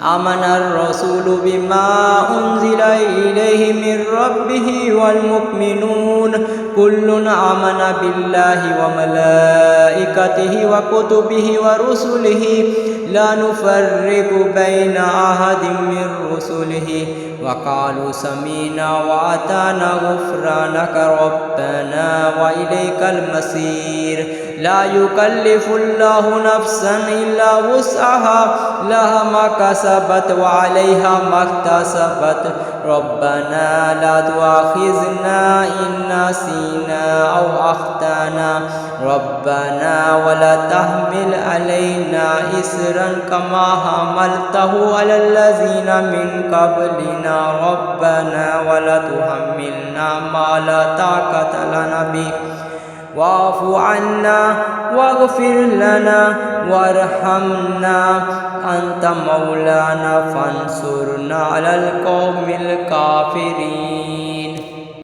آمن الرسول بما أنزل إليه من ربه والمؤمنون كل آمن بالله وملائكته وكتبه ورسله لا نفرق بين أحد من رسله وقالوا سمعنا وأطعنا غفرانك ربنا وإليك المصير لا يكلف الله نفسا إلا وسعها لها ما كسبت وعليها ما اكتسبت ربنا لا تؤاخذنا إن نسينا أو أخطأنا ربنا ولا تحمل علينا إصرا كما حملته على الذين من قبلنا ربنا ولا تحملنا ما لا طاقة لنا به واعف عنا واغفر لنا وارحمنا أنت مولانا فانصرنا على القوم الكافرين.